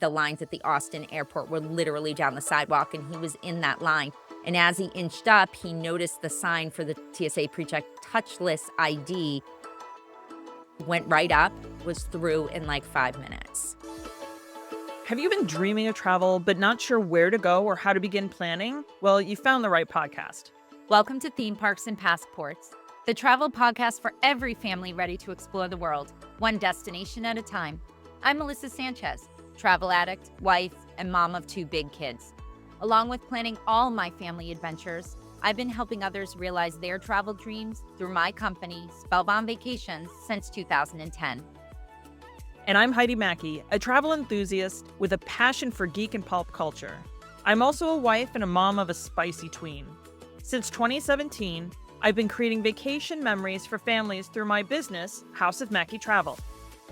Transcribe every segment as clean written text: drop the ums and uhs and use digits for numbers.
The lines at the Austin airport were literally down the sidewalk, and he was in that line. And as he inched up, he noticed the sign for the TSA PreCheck touchless ID, went right up, was through in like 5 minutes. Have you been dreaming of travel but not sure where to go or how to begin planning? Well, you found the right podcast. Welcome to Theme Parks and Passports, the travel podcast for every family ready to explore the world, one destination at a time. I'm Melissa Sanchez, travel addict, wife, and mom of 2 big kids. Along with planning all my family adventures, I've been helping others realize their travel dreams through my company, Spellbound Vacations, since 2010. And I'm Heidi Mackey, a travel enthusiast with a passion for geek and pulp culture. I'm also a wife and a mom of a spicy tween. Since 2017, I've been creating vacation memories for families through my business, House of Mackey Travel.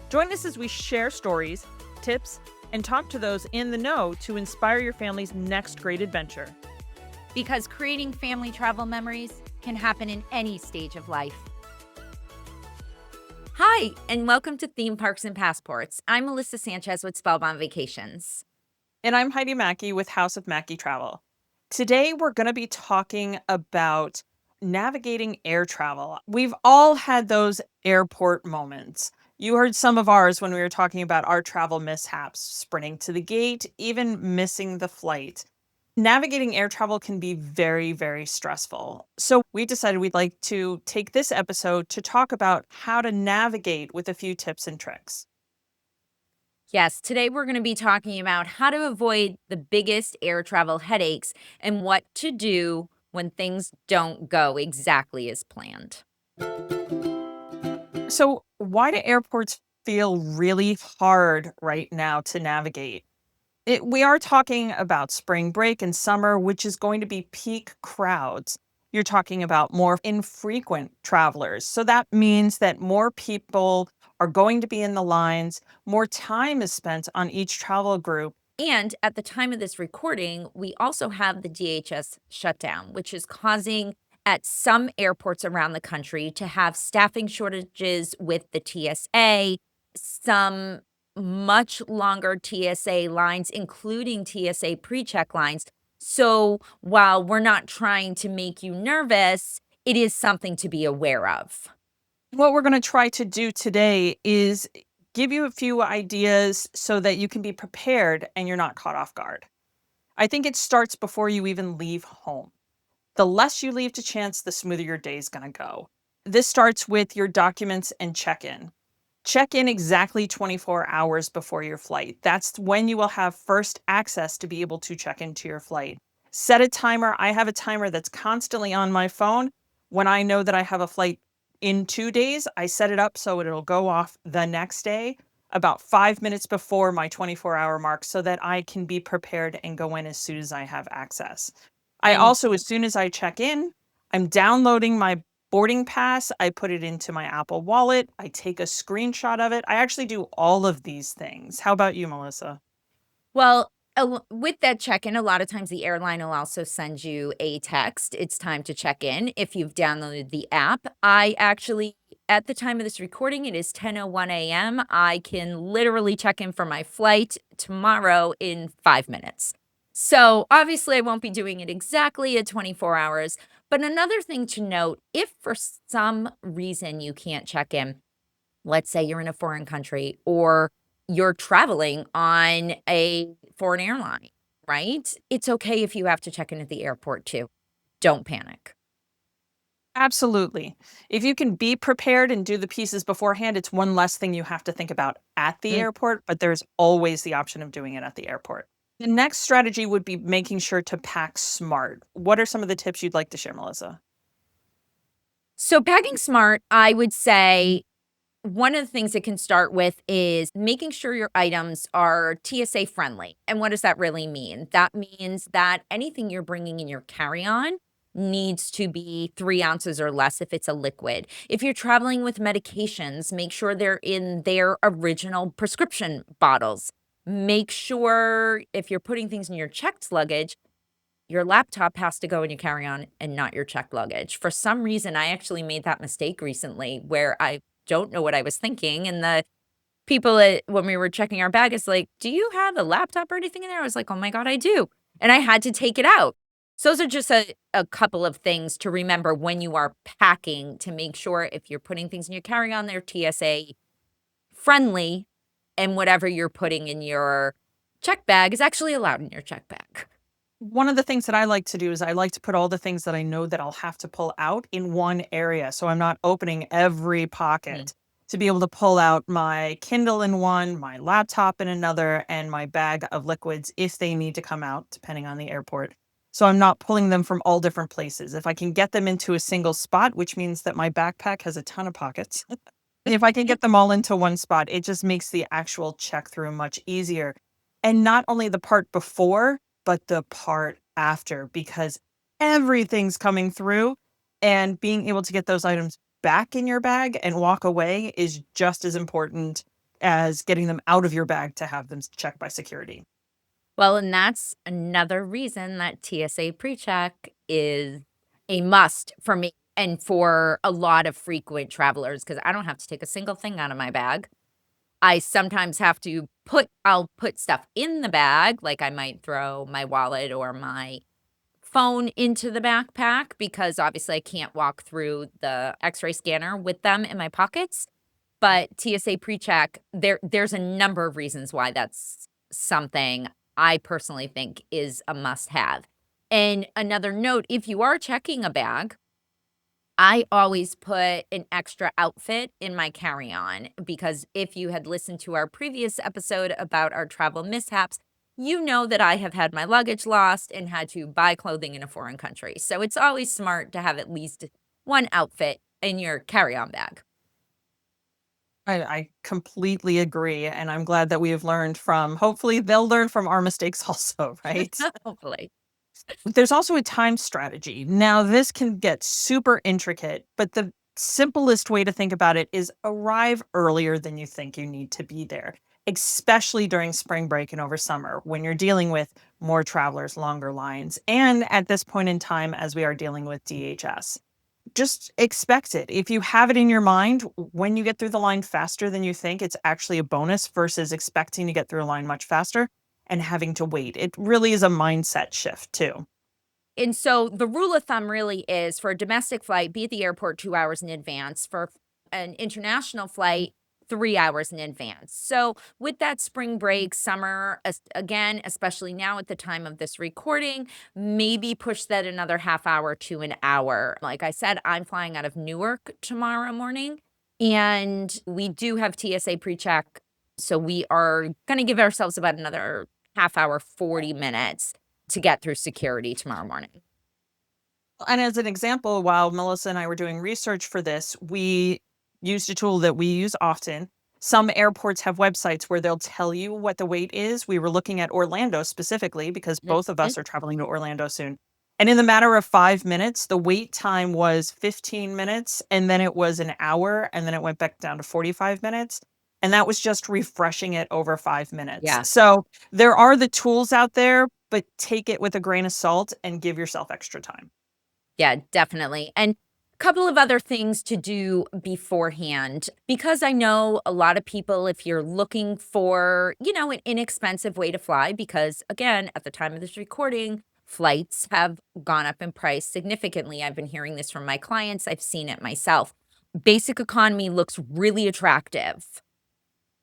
Join us as we share stories, tips, and talk to those in the know to inspire your family's next great adventure. Because creating family travel memories can happen in any stage of life. Hi, and welcome to Theme Parks and Passports. I'm Melissa Sanchez with Spellbound Vacations. And I'm Heidi Mackey with House of Mackey Travel. Today, we're going to be talking about navigating air travel. We've all had those airport moments. You heard some of ours when we were talking about our travel mishaps, sprinting to the gate, even missing the flight. Navigating air travel can be very, very stressful. So we decided we'd like to take this episode to talk about how to navigate with a few tips and tricks. Yes, today we're going to be talking about how to avoid the biggest air travel headaches and what to do when things don't go exactly as planned. So why do airports feel really hard right now to navigate? We are talking about spring break and summer, which is going to be peak crowds. You're talking about more infrequent travelers. So that means that more people are going to be in the lines, more time is spent on each travel group. And at the time of this recording, we also have the DHS shutdown, which is causing at some airports around the country to have staffing shortages with the TSA, some much longer TSA lines, including TSA PreCheck lines. So while we're not trying to make you nervous, it is something to be aware of. What we're going to try to do today is give you a few ideas so that you can be prepared and you're not caught off guard. I think it starts before you even leave home. The less you leave to chance, the smoother your day is going to go. This starts with your documents and check-in. Check in exactly 24 hours before your flight. That's when you will have first access to be able to check into your flight. Set a timer. I have a timer that's constantly on my phone. When I know that I have a flight in 2 days, I set it up so it'll go off the next day about 5 minutes before my 24-hour mark so that I can be prepared and go in as soon as I have access. I also, as soon as I check in, I'm downloading my boarding pass. I put it into my Apple Wallet. I take a screenshot of it. I actually do all of these things. How about you, Melissa? Well, with that check-in, a lot of times the airline will also send you a text. It's time to check in if you've downloaded the app. I actually, at the time of this recording, it is 10:01 a.m. I can literally check in for my flight tomorrow in 5 minutes. So obviously I won't be doing it exactly at 24 hours. But another thing to note, if for some reason you can't check in, let's say you're in a foreign country or you're traveling on a foreign airline, right? It's okay if you have to check in at the airport too. Don't panic. Absolutely. If you can be prepared and do the pieces beforehand, it's one less thing you have to think about at the airport, but there's always the option of doing it at the airport. The next strategy would be making sure to pack smart. What are some of the tips you'd like to share, Melissa? So packing smart, I would say one of the things it can start with is making sure your items are TSA friendly. And what does that really mean? That means that anything you're bringing in your carry-on needs to be 3 ounces or less if it's a liquid. If you're traveling with medications, make sure they're in their original prescription bottles. Make sure if you're putting things in your checked luggage, your laptop has to go in your carry-on and not your checked luggage. For some reason, I actually made that mistake recently where I don't know what I was thinking, and the people when we were checking our bag, it's like, "Do you have a laptop or anything in there?" I was like, "Oh my god, I do." And I had to take it out. So those are just a couple of things to remember when you are packing to make sure if you're putting things in your carry-on, they're TSA friendly, and whatever you're putting in your check bag is actually allowed in your check bag. One of the things that I like to do is I like to put all the things that I know that I'll have to pull out in one area. So I'm not opening every Mhm. pocket to be able to pull out my Kindle in one, my laptop in another, and my bag of liquids if they need to come out, depending on the airport. So I'm not pulling them from all different places. If I can get them into a single spot, which means that my backpack has a ton of pockets, if I can get them all into one spot, it just makes the actual check through much easier. And not only the part before, but the part after, because everything's coming through and being able to get those items back in your bag and walk away is just as important as getting them out of your bag to have them checked by security. Well, and that's another reason that TSA PreCheck is a must for me and for a lot of frequent travelers because I don't have to take a single thing out of my bag. I sometimes have to I'll put stuff in the bag, like I might throw my wallet or my phone into the backpack because obviously I can't walk through the X-ray scanner with them in my pockets. But TSA PreCheck, there's a number of reasons why that's something I personally think is a must-have. And another note, if you are checking a bag, I always put an extra outfit in my carry-on because if you had listened to our previous episode about our travel mishaps, you know that I have had my luggage lost and had to buy clothing in a foreign country. So it's always smart to have at least one outfit in your carry-on bag. I completely agree. And I'm glad that we have learned from, hopefully, they'll learn from our mistakes also, right? Hopefully. There's also a time strategy. Now, this can get super intricate, but the simplest way to think about it is arrive earlier than you think you need to be there, especially during spring break and over summer when you're dealing with more travelers, longer lines, and at this point in time as we are dealing with DHS. Just expect it. If you have it in your mind, when you get through the line faster than you think, it's actually a bonus versus expecting to get through a line much faster and having to wait. It really is a mindset shift, too. And so the rule of thumb really is for a domestic flight, be at the airport 2 hours in advance. For an international flight, 3 hours in advance. So with that spring break, summer, again, especially now at the time of this recording, maybe push that another half hour to an hour. Like I said, I'm flying out of Newark tomorrow morning, and we do have TSA PreCheck. So we are going to give ourselves about another half hour, 40 minutes to get through security tomorrow morning. And as an example, while Melissa and I were doing research for this, we used a tool that we use often. Some airports have websites where they'll tell you what the wait is. We were looking at Orlando specifically because both of Mhm. us are traveling to Orlando soon. And in the matter of 5 minutes, the wait time was 15 minutes, and then it was an hour, and then it went back down to 45 minutes. And that was just refreshing it over 5 minutes. Yeah. So there are the tools out there, but take it with a grain of salt and give yourself extra time. Yeah, definitely. And a couple of other things to do beforehand because I know a lot of people, if you're looking for, an inexpensive way to fly, because again, at the time of this recording, flights have gone up in price significantly. I've been hearing this from my clients, I've seen it myself. Basic economy looks really attractive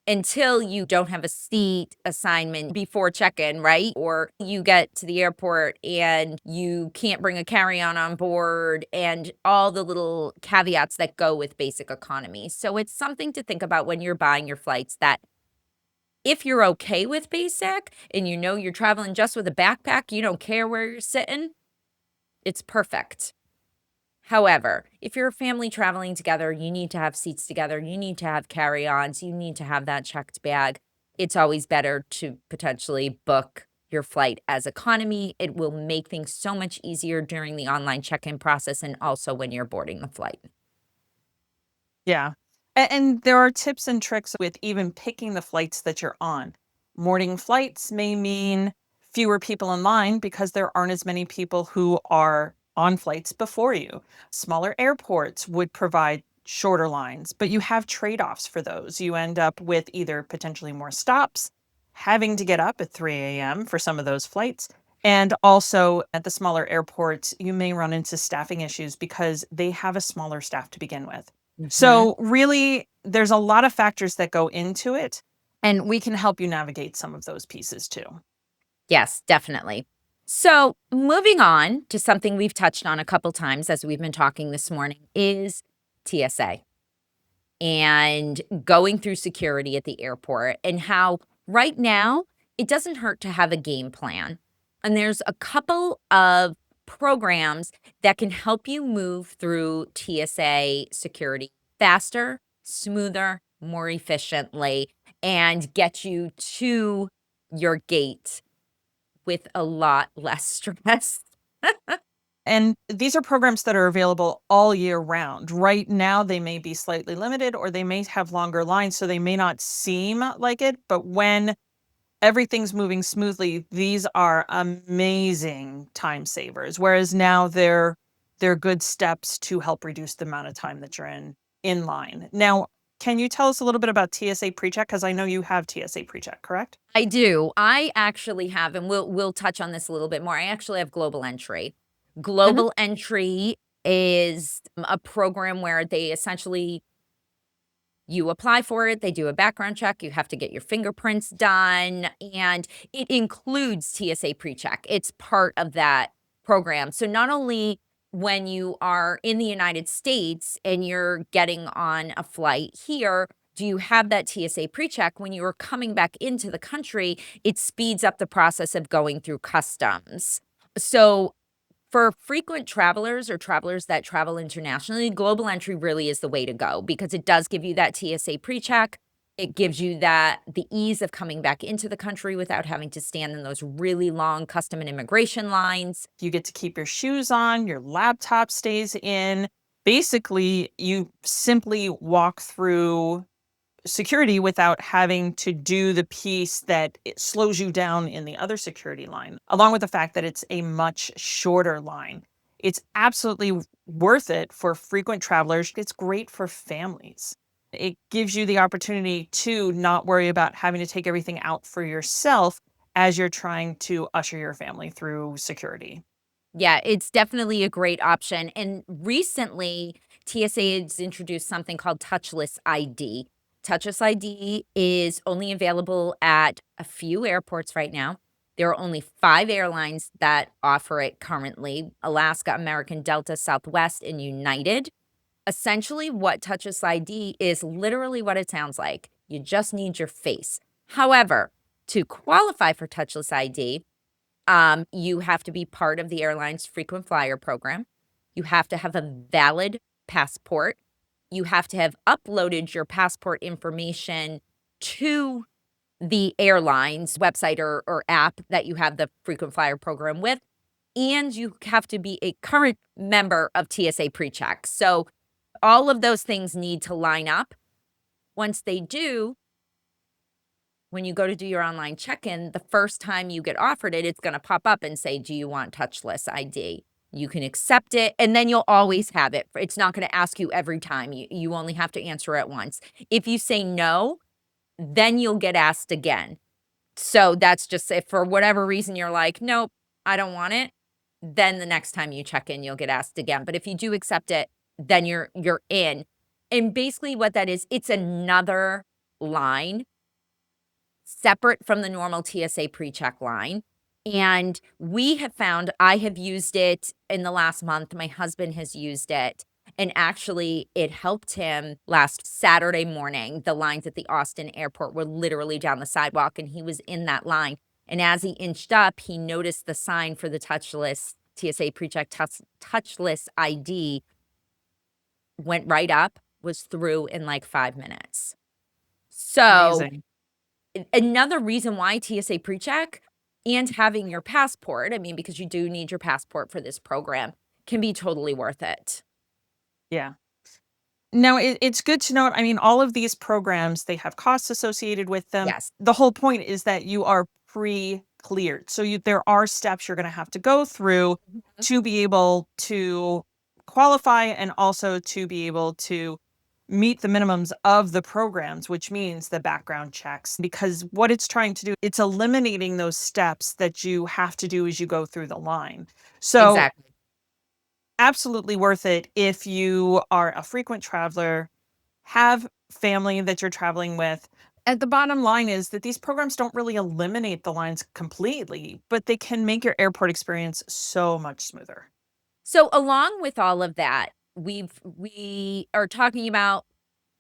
until you don't have a seat assignment before check-in, right? Or you get to the airport and you can't bring a carry-on on board and all the little caveats that go with basic economy. So it's something to think about when you're buying your flights that if you're okay with basic and you know you're traveling just with a backpack, you don't care where you're sitting, it's perfect. However, if you're a family traveling together, you need to have seats together, you need to have carry-ons, you need to have that checked bag. It's always better to potentially book your flight as economy. It will make things so much easier during the online check-in process and also when you're boarding the flight. Yeah. And there are tips and tricks with even picking the flights that you're on. Morning flights may mean fewer people in line because there aren't as many people who are on flights before you. Smaller airports would provide shorter lines, but you have trade-offs for those. You end up with either potentially more stops, having to get up at 3 a.m. for some of those flights, and also at the smaller airports, you may run into staffing issues because they have a smaller staff to begin with. Mhm. So really, there's a lot of factors that go into it, and we can help you navigate some of those pieces too. Yes, definitely. So, moving on to something we've touched on a couple times as we've been talking this morning is TSA and going through security at the airport, and how right now it doesn't hurt to have a game plan. And there's a couple of programs that can help you move through TSA security faster, smoother, more efficiently, and get you to your gate with a lot less stress. And these are programs that are available all year round. Right now, they may be slightly limited or they may have longer lines, so they may not seem like it. But when everything's moving smoothly, these are amazing time savers. Whereas now they're good steps to help reduce the amount of time that you're in line. Now, can you tell us a little bit about TSA PreCheck? Because I know you have TSA PreCheck, correct? I do. I actually have, and we'll touch on this a little bit more. I actually have Global Entry. Mhm. Global Entry is a program where they essentially you apply for it, they do a background check, you have to get your fingerprints done, and it includes TSA PreCheck. It's part of that program. So not only when you are in the United States and you're getting on a flight here, do you have that TSA PreCheck, when you are coming back into the country, it speeds up the process of going through customs. So for frequent travelers or travelers that travel internationally, Global Entry really is the way to go because it does give you that TSA PreCheck. It gives you the ease of coming back into the country without having to stand in those really long custom and immigration lines. You get to keep your shoes on, your laptop stays in. Basically, you simply walk through security without having to do the piece that it slows you down in the other security line, along with the fact that it's a much shorter line. It's absolutely worth it for frequent travelers. It's great for families. It gives you the opportunity to not worry about having to take everything out for yourself as you're trying to usher your family through security. Yeah, it's definitely a great option. And recently, TSA has introduced something called touchless ID. Touchless ID is only available at a few airports right now. There are only 5 airlines that offer it currently: Alaska, American, Delta, Southwest, and United. Essentially, what touchless ID is literally what it sounds like. You just need your face. However, to qualify for touchless ID, you have to be part of the airline's frequent flyer program. You have to have a valid passport. You have to have uploaded your passport information to the airline's website or app that you have the frequent flyer program with. And you have to be a current member of TSA PreCheck. So all of those things need to line up. Once they do, when you go to do your online check-in, the first time you get offered it, it's gonna pop up and say, "Do you want touchless ID?" You can accept it, and then you'll always have it. It's not gonna ask you every time. You only have to answer it once. If you say no, then you'll get asked again. So that's just if for whatever reason you're like, "Nope, I don't want it," then the next time you check in, you'll get asked again. But if you do accept it, then you're in. And basically what that is, it's another line separate from the normal TSA PreCheck line. And we have found I have used it in the last month. My husband has used it. And actually, it helped him last Saturday morning. The lines at the Austin airport were literally down the sidewalk, and he was in that line. And as he inched up, he noticed the sign for the touchless TSA PreCheck touchless ID went right up, was through in like 5 minutes. So Amazing. another reason why TSA PreCheck and having your passport, I mean, because you do need your passport for this program, can be totally worth it. Yeah. No, it's good to note. I mean, all of these programs, they have costs associated with them. Yes. The whole point is that you are pre-cleared. So there are steps you're going to have to go through Mhm. to be able to qualify and also to be able to meet the minimums of the programs, which means the background checks. Because what it's trying to do, it's eliminating those steps that you have to do as you go through the line. So, Exactly. absolutely worth it if you are a frequent traveler, have family that you're traveling with. And the bottom line is that these programs don't really eliminate the lines completely, but they can make your airport experience so much smoother. So along with all of that, we are talking about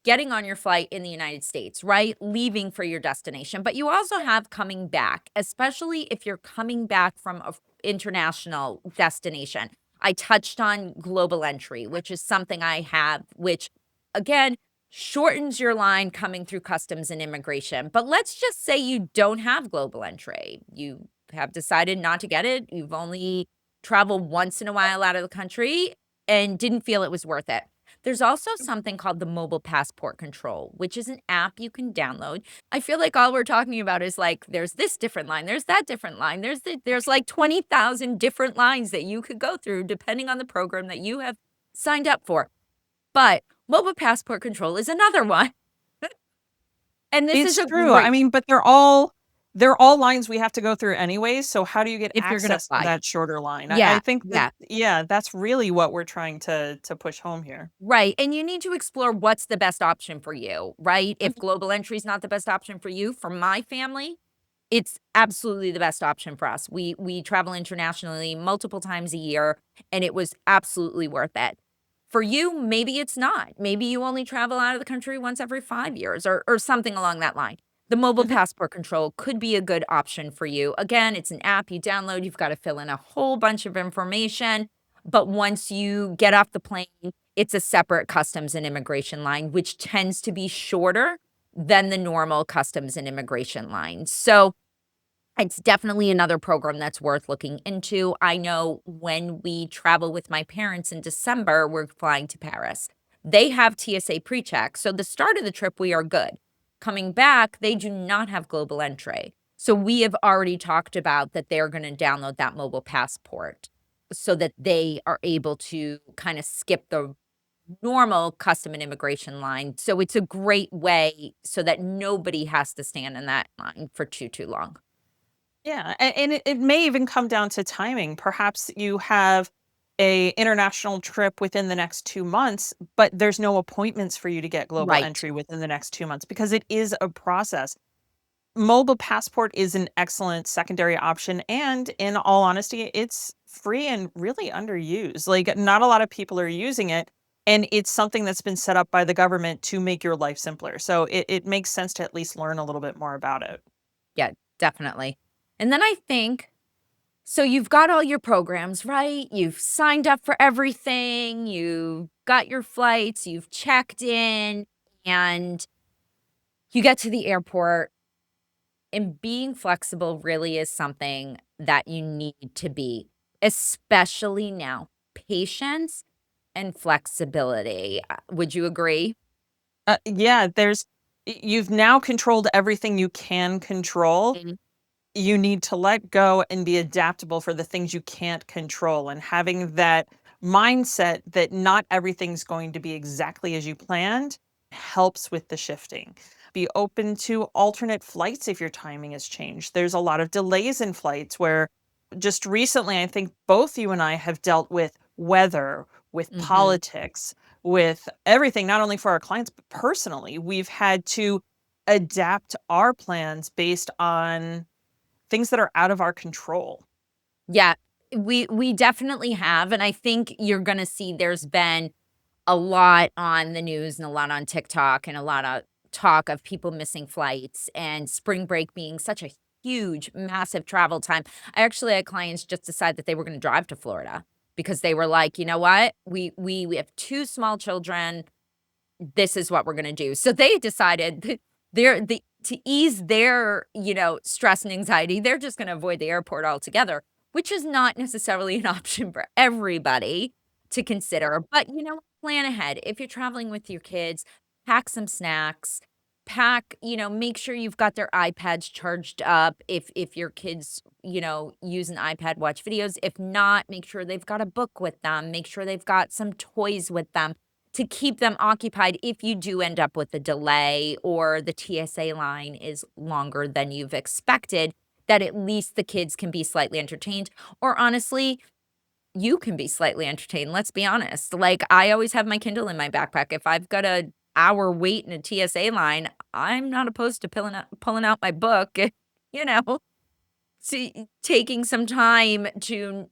getting on your flight in the United States, right? Leaving for your destination, but you also have coming back, especially if you're coming back from a international destination. I touched on global entry, which is something I have, which again shortens your line coming through customs and immigration. But let's just say you don't have global entry. You have decided not to get it. You've only traveled once in a while out of the country and didn't feel it was worth it. There's also something called the mobile passport control, which is an app you can download. I feel like all we're talking about is like there's this different line, there's that different line, there's like 20,000 different lines that you could go through depending on the program that you have signed up for. But mobile passport control is another one. And this is It's a true. I great mean, but they're all lines we have to go through anyways, so how do you get if you're gonna access to fly. that shorter line? I Yeah, think that yeah. yeah, that's really what we're trying to push home here. Right, and you need to explore what's the best option for you, right? If Mhm. global entry is not the best option for you, for my family, it's absolutely the best option for us. We travel internationally multiple times a year, and it was absolutely worth it. For you, maybe it's not. Maybe you only travel out of the country once every 5 years or something along that line. The mobile Mhm. passport control could be a good option for you. Again, it's an app you download, you've gotta fill in a whole bunch of information, but once you get off the plane, it's a separate customs and immigration line, which tends to be shorter than the normal customs and immigration line. So, it's definitely another program that's worth looking into. I know when we travel with my parents in December, we're flying to Paris. They have TSA PreCheck, so the start of the trip, we are good. Coming back, they do not have global entry. So we have already talked about that they're gonna download that mobile passport so that they are able to kinda skip the normal custom and immigration line. So it's a great way so that nobody has to stand in that line for too long. Yeah, and it may even come down to timing. Perhaps you have a international trip within the next 2 months, but there's no appointments for you to get global Right. entry within the next 2 months because it is a process. Mobile passport is an excellent secondary option, and in all honesty, it's free and really underused. Like, not a lot of people are using it, and it's something that's been set up by the government to make your life simpler. So it makes sense to at least learn a little bit more about it. Yeah, definitely. And then I think so you've got all your programs, right? You've signed up for everything, you got your flights, you've checked in, and you get to the airport, and being flexible really is something that you need to be, especially now. Patience and flexibility. Would you agree? Yeah, you've now controlled everything you can control. Mhm. You need to let go and be adaptable for the things you can't control, and having that mindset that not everything's going to be exactly as you planned helps with the shifting. Be open to alternate flights if your timing has changed. There's a lot of delays in flights where just recently, I think both you and I have dealt with weather, with Mhm. politics, with everything, not only for our clients, but personally. We've had to adapt our plans based on things that are out of our control. Yeah, we definitely have, and I think you're gonna see there's been a lot on the news and a lot on TikTok and a lot of talk of people missing flights and spring break being such a huge, massive travel time. I actually had clients just decide that they were gonna drive to Florida because they were like, "You know what? We have 2 small children. This is what we're gonna do." So they decided that to ease their, stress and anxiety, they're just gonna avoid the airport altogether, which is not necessarily an option for everybody to consider. But, plan ahead. If you're traveling with your kids, pack some snacks, make sure you've got their iPads charged up if your kids, use an iPad, watch videos. If not, make sure they've got a book with them, make sure they've got some toys with them. to keep them occupied if you do end up with a delay or the TSA line is longer than you've expected, that at least the kids can be slightly entertained, or honestly, you can be slightly entertained, let's be honest. Like, I always have my Kindle in my backpack. If I've got a hour wait in a TSA line, I'm not opposed to pulling out my book, you know, taking some time to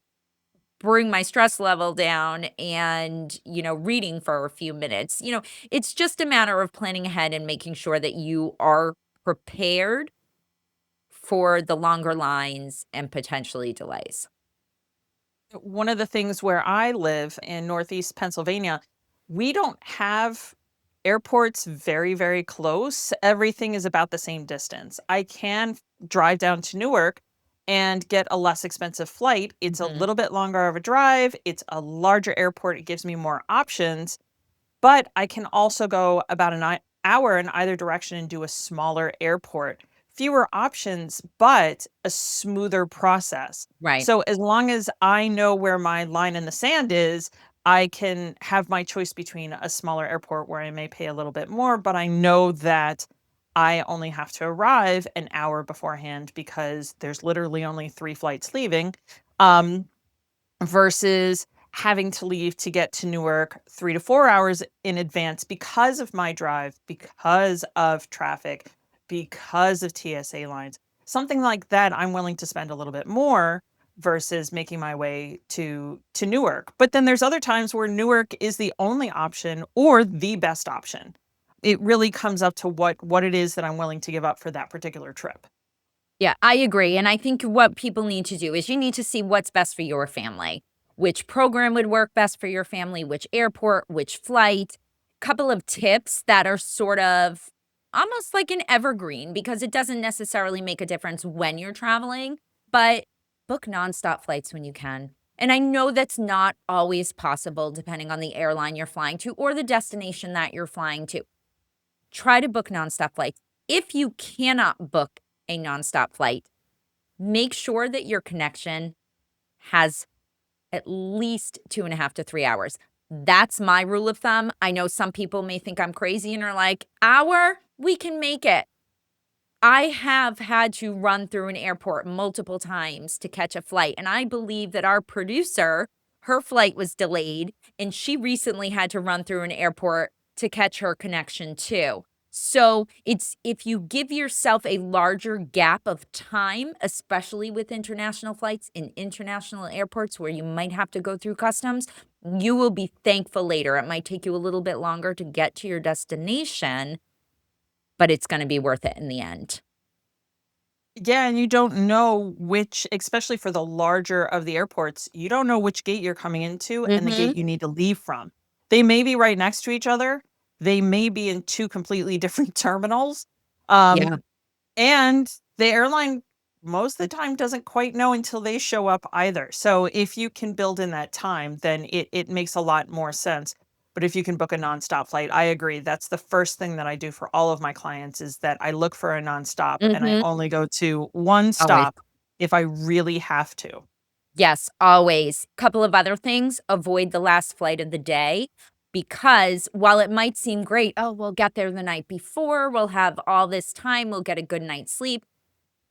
bring my stress level down and, reading for a few minutes. It's just a matter of planning ahead and making sure that you are prepared for the longer lines and potentially delays. One of the things where I live in Northeast Pennsylvania, we don't have airports very, very close. Everything is about the same distance. I can drive down to Newark and get a less expensive flight. It's a Mhm. little bit longer of a drive. It's a larger airport. It gives me more options. But I can also go about an hour in either direction and do a smaller airport. Fewer options, but a smoother process. Right. So as long as I know where my line in the sand is, I can have my choice between a smaller airport where I may pay a little bit more, but I know that I only have to arrive an hour beforehand because there's literally only 3 flights leaving. Um, versus having to leave to get to Newark 3 to 4 hours in advance because of my drive, because of traffic, because of TSA lines. Something like that, I'm willing to spend a little bit more versus making my way to Newark. But then there's other times where Newark is the only option or the best option. It really comes up to what it is that I'm willing to give up for that particular trip. Yeah, I agree, and I think what people need to do is you need to see what's best for your family. Which program would work best for your family, which airport, which flight. Couple of tips that are sort of almost like an evergreen because it doesn't necessarily make a difference when you're traveling, but book nonstop flights when you can. And I know that's not always possible depending on the airline you're flying to or the destination that you're flying to. Try to book nonstop flights. If you cannot book a nonstop flight, make sure that your connection has at least 2.5 to 3 hours. That's my rule of thumb. I know some people may think I'm crazy and are like, "Hour? We can make it." I have had to run through an airport multiple times to catch a flight, and I believe that our producer, her flight was delayed, and she recently had to run through an airport to catch her connection too. So, it's if you give yourself a larger gap of time, especially with international flights in international airports where you might have to go through customs, you will be thankful later. It might take you a little bit longer to get to your destination, but it's gonna be worth it in the end. Yeah, and you don't know which, especially for the larger of the airports, you don't know which gate you're coming into and the Mhm. gate you need to leave from. They may be right next to each other. They may be in 2 completely different terminals. Um, Yeah. and the airline most of the time doesn't quite know until they show up either. So if you can build in that time, then it makes a lot more sense. But if you can book a nonstop flight, I agree. That's the first thing that I do for all of my clients is that I look for a nonstop and I Mhm. only go to one Always. stop if I really have to. Yes, always. Couple of other things, avoid the last flight of the day because while it might seem great, "Oh, we'll get there the night before, we'll have all this time, we'll get a good night's sleep."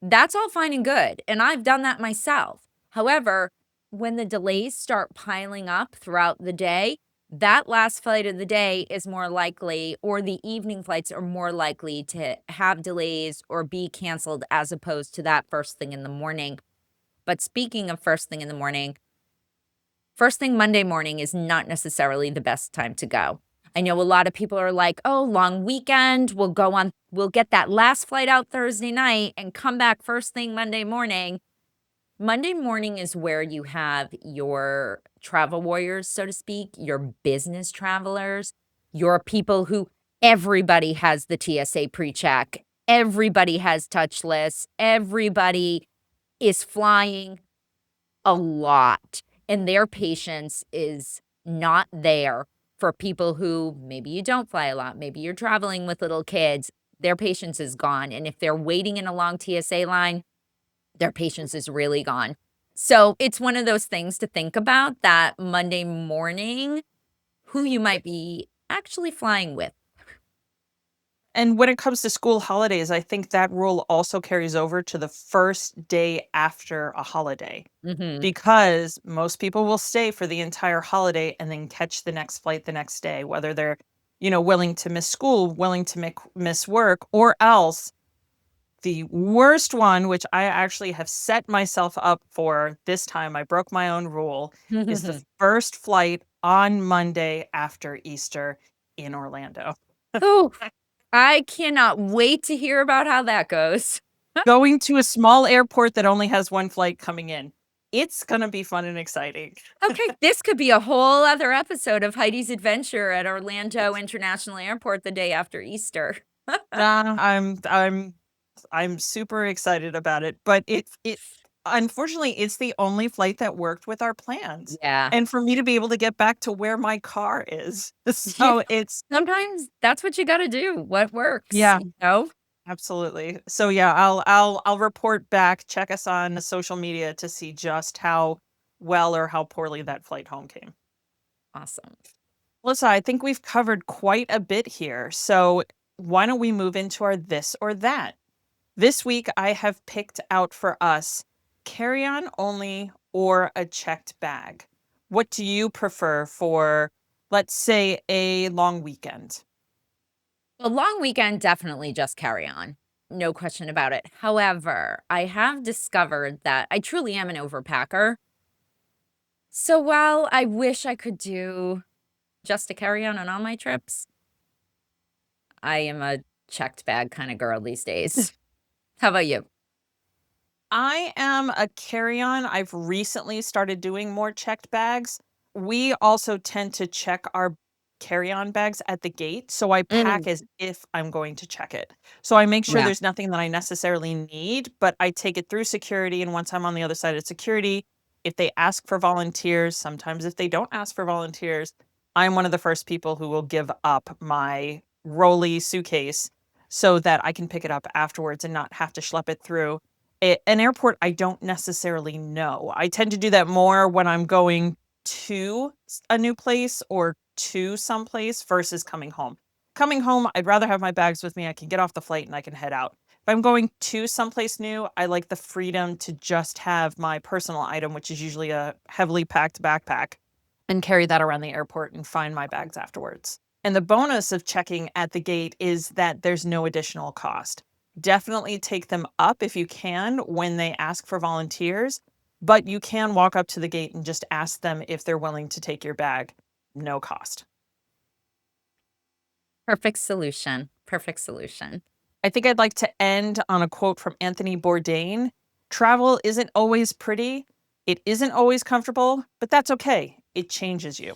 That's all fine and good, and I've done that myself. However, when the delays start piling up throughout the day, that last flight of the day is more likely or the evening flights are more likely to have delays or be canceled as opposed to that first thing in the morning. But speaking of first thing in the morning, first thing Monday morning is not necessarily the best time to go. I know a lot of people are like, "Oh, long weekend, we'll get that last flight out Thursday night and come back first thing Monday morning." Monday morning is where you have your travel warriors, so to speak, your business travelers, your people who everybody has the TSA PreCheck, everybody has touchless, everybody is flying a lot, and their patience is not there for people who maybe you don't fly a lot, maybe you're traveling with little kids, their patience is gone, and if they're waiting in a long TSA line, their patience is really gone. So, it's one of those things to think about that Monday morning, who you might be actually flying with. And when it comes to school holidays, I think that rule also carries over to the first day after a holiday Mhm. because most people will stay for the entire holiday and then catch the next flight the next day, whether they're, willing to miss school, willing to miss work, or else the worst one, which I actually have set myself up for this time, I broke my own rule, is the first flight on Monday after Easter in Orlando. Ooh, I cannot wait to hear about how that goes. Going to a small airport that only has 1 flight coming in. It's gonna be fun and exciting. Okay, this could be a whole other episode of Heidi's adventure at Orlando International Airport the day after Easter. Nah, I'm super excited about it, but it unfortunately, it's the only flight that worked with our plans, Yeah. and for me to be able to get back to where my car is. Yeah. So it's Sometimes that's what you gotta do, what works, yeah, you know? absolutely. So yeah, I'll report back, check us on social media to see just how well or how poorly that flight home came. Awesome. Melissa, I think we've covered quite a bit here. So why don't we move into our this or that? This week, I have picked out for us carry on only or a checked bag. What do you prefer for, let's say, a long weekend? A long weekend, definitely just carry on. No question about it. However, I have discovered that I truly am an overpacker. So while I wish I could do just a carry on all my trips, I am a checked bag kind of girl these days. How about you? I am a carry-on. I've recently started doing more checked bags. We also tend to check our carry-on bags at the gate, so I pack Mm, as if I'm going to check it. So I make sure yeah. there's nothing that I necessarily need, but I take it through security, and once I'm on the other side of security, if they ask for volunteers, sometimes if they don't ask for volunteers, I'm one of the first people who will give up my rolly suitcase so that I can pick it up afterwards and not have to schlep it through an airport I don't necessarily know. I tend to do that more when I'm going to a new place or to someplace versus coming home. Coming home, I'd rather have my bags with me. I can get off the flight and I can head out. If I'm going to someplace new, I like the freedom to just have my personal item, which is usually a heavily packed backpack, and carry that around the airport and find my bags afterwards. And the bonus of checking at the gate is that there's no additional cost. Definitely take them up if you can when they ask for volunteers, but you can walk up to the gate and just ask them if they're willing to take your bag. No cost. Perfect solution. Perfect solution. I think I'd like to end on a quote from Anthony Bourdain. Travel isn't always pretty. It isn't always comfortable, but that's okay. It changes you.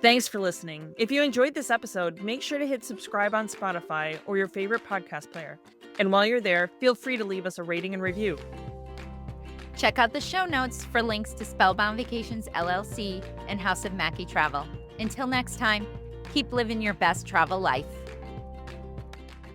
Thanks for listening. If you enjoyed this episode, make sure to hit subscribe on Spotify or your favorite podcast player. And while you're there, feel free to leave us a rating and review. Check out the show notes for links to Spellbound Vacations LLC and House of Mackie Travel. Until next time, keep living your best travel life.